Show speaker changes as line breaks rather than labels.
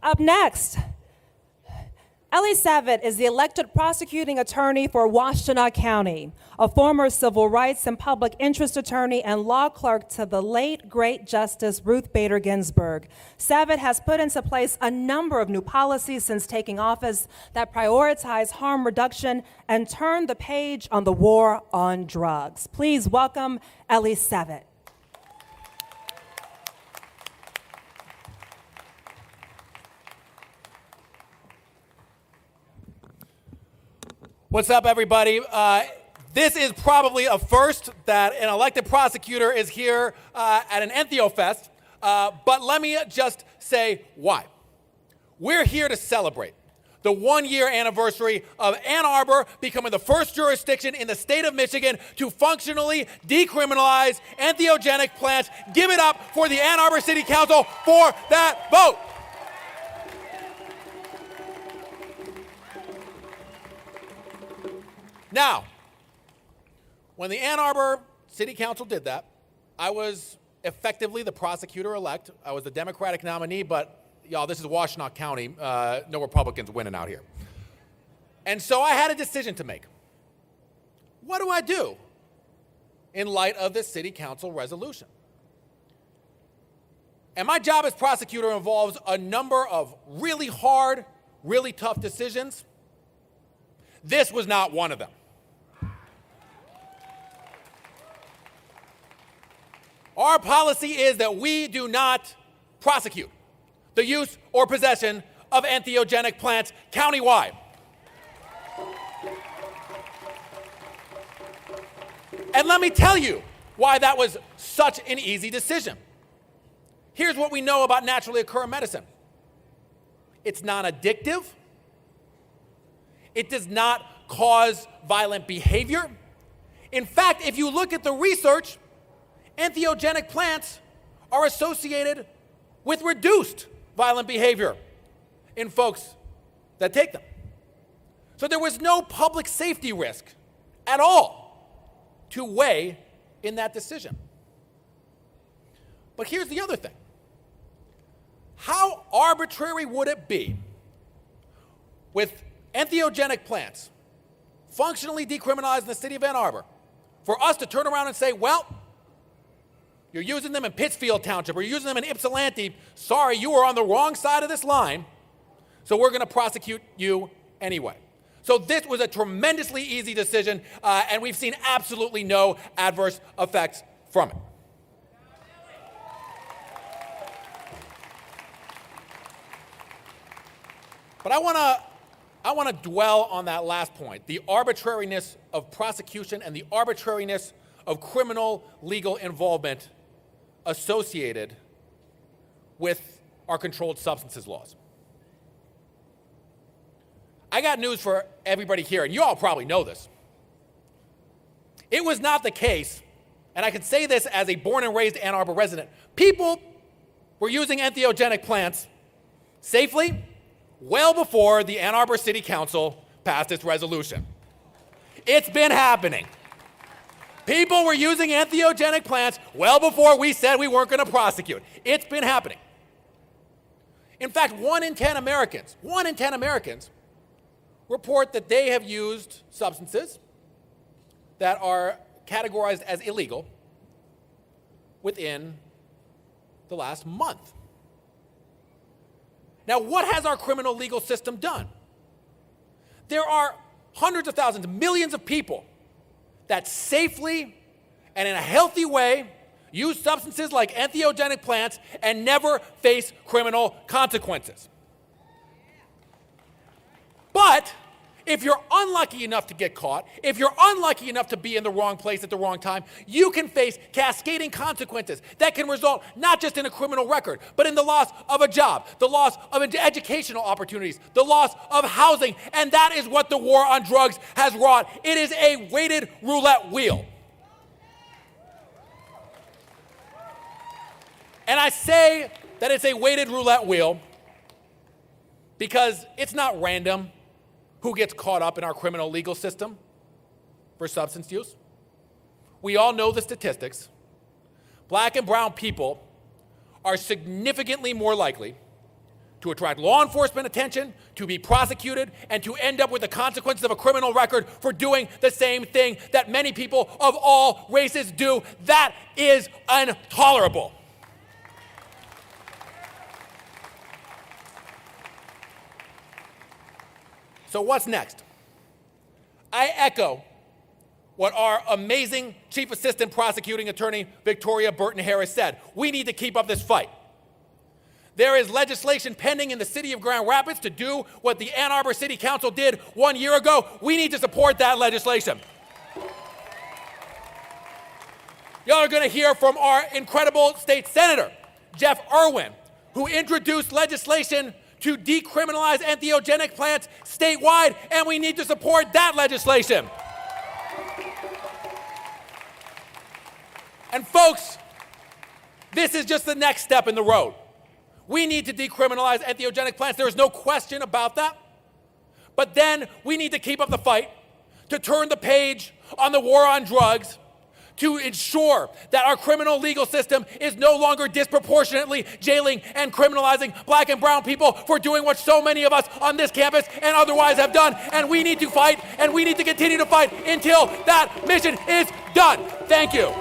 Up next, Savit is the elected prosecuting attorney for Washtenaw County, a former civil rights and public interest attorney and law clerk to the late, great Justice Ruth Bader Ginsburg. Savit has put into place a number of new policies since taking office that prioritize harm reduction and turn the page on the war on drugs. Please welcome Savit.
What's up, everybody? This is probably a first that an elected prosecutor is here at an Entheo Fest, but let me just say why. We're here to celebrate the one-year anniversary of Ann Arbor becoming the first jurisdiction in the state of Michigan to functionally decriminalize entheogenic plants. Give it up for the Ann Arbor City Council for that vote. Now, when the Ann Arbor City Council did that, I was effectively the prosecutor-elect. I was the Democratic nominee, but y'all, this is Washtenaw County. No Republicans winning out here. And so I had a decision to make. What do I do in light of this City Council resolution? And my job as prosecutor involves a number of really hard, really tough decisions. This was not one of them. Our policy is that we do not prosecute the use or possession of entheogenic plants countywide. And let me tell you why that was such an easy decision. Here's what we know about naturally occurring medicine. It's non-addictive. It does not cause violent behavior. In fact, if you look at the research, entheogenic plants are associated with reduced violent behavior in folks that take them. So there was no public safety risk at all to weigh in that decision. But here's the other thing. How arbitrary would it be with entheogenic plants functionally decriminalized in the city of Ann Arbor for us to turn around and say, well, you're using them in Pittsfield Township, or you're using them in Ypsilanti. Sorry, you were on the wrong side of this line, so we're going to prosecute you anyway. So this was a tremendously easy decision, and we've seen absolutely no adverse effects from it. But I want to dwell on that last point, the arbitrariness of prosecution and the arbitrariness of criminal legal involvement associated with our controlled substances laws. I got news for everybody here, and you all probably know this. It was not the case, and I can say this as a born and raised Ann Arbor resident, people were using entheogenic plants safely well before the Ann Arbor City Council passed its resolution. It's been happening. People were using entheogenic plants well before we said we weren't going to prosecute. It's been happening. In fact, 1 in 10 Americans report that they have used substances that are categorized as illegal within the last month. Now, what has our criminal legal system done? There are hundreds of thousands, millions of people that safely and in a healthy way use substances like entheogenic plants and never face criminal consequences. But if you're unlucky enough to get caught, if you're unlucky enough to be in the wrong place at the wrong time, you can face cascading consequences that can result not just in a criminal record, but in the loss of a job, the loss of educational opportunities, the loss of housing, and that is what the war on drugs has wrought. It is a weighted roulette wheel. And I say that it's a weighted roulette wheel because it's not random who gets caught up in our criminal legal system for substance use. We all know the statistics. Black and brown people are significantly more likely to attract law enforcement attention, to be prosecuted, and to end up with the consequences of a criminal record for doing the same thing that many people of all races do. That is intolerable. So what's next? I echo what our amazing Chief Assistant Prosecuting Attorney Victoria Burton Harris said. We need to keep up this fight. There is legislation pending in the city of Grand Rapids to do what the Ann Arbor City Council did 1 year ago. We need to support that legislation. Y'all are going to hear from our incredible state senator, Jeff Irwin, who introduced legislation to decriminalize entheogenic plants statewide, and we need to support that legislation. And folks, this is just the next step in the road. We need to decriminalize entheogenic plants. There is no question about that. But then we need to keep up the fight, to turn the page on the war on drugs, to ensure that our criminal legal system is no longer disproportionately jailing and criminalizing black and brown people for doing what so many of us on this campus and otherwise have done. And we need to fight, and we need to continue to fight until that mission is done. Thank you.